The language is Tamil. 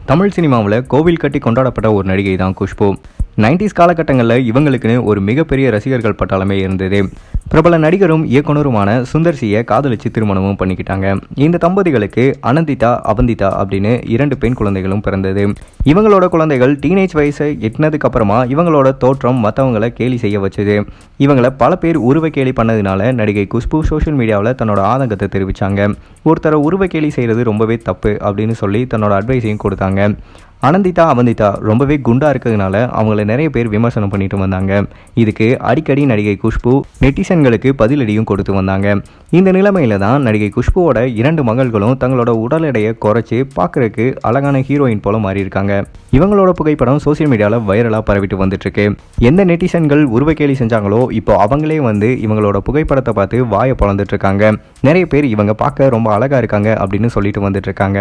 தமிழ் சினிமாவில் கோவில் கட்டி கொண்டாடப்பட்ட ஒரு நடிகை தான் குஷ்பு. 90s காலகட்டங்களில் இவங்களுக்குன்னு ஒரு மிகப்பெரிய ரசிகர்கள் பட்டாளமே இருந்தது. பிரபல நடிகரும் இயக்குனருமான சுந்தர் சியை காதலிச்சு திருமணமும் பண்ணிக்கிட்டாங்க. இந்த தம்பதிகளுக்கு அனந்திதா, அவந்திதா அப்படின்னு 2 பெண் குழந்தைகளும் பிறந்தது. இவங்களோட குழந்தைகள் டீனேஜ் வயசை எட்டினதுக்கு அப்புறமா இவங்களோட தோற்றம் மற்றவங்களை கேலி செய்ய வச்சுது. இவங்களை பல பேர் உருவ கேலி பண்ணதுனால நடிகை குஷ்பு சோஷியல் மீடியாவில் தன்னோட ஆதங்கத்தை தெரிவித்தாங்க. ஒருத்தரை உருவ கேலி செய்கிறது ரொம்பவே தப்பு அப்படின்னு சொல்லி தன்னோட அட்வைஸையும் கொடுத்தாங்க. அனந்திதா, அவந்திதா ரொம்பவே குண்டா இருக்கிறதுனால அவங்கள நிறைய பேர் விமர்சனம் பண்ணிட்டு வந்தாங்க. இதுக்கு அடிக்கடி நடிகை குஷ்பு நெட்டிசன்களுக்கு பதிலடியும் கொடுத்து வந்தாங்க. இந்த நிலைமையில தான் நடிகை குஷ்புவோட 2 மகள்களும் தங்களோட உடல் எடையை குறைச்சி பார்க்கறதுக்கு அழகான ஹீரோயின் போல மாறி இருக்காங்க. இவங்களோட புகைப்படம் சோசியல் மீடியாவில் வைரலாக பரவிட்டு வந்துட்டு இருக்கு. எந்த நெட்டிசன்கள் உருவக்கேலி செஞ்சாங்களோ இப்போ அவங்களே வந்து இவங்களோட புகைப்படத்தை பார்த்து வாயை பொழந்துட்டு இருக்காங்க. நிறைய பேர் இவங்க பார்க்க ரொம்ப அழகா இருக்காங்க அப்படின்னு சொல்லிட்டு வந்துட்டு இருக்காங்க.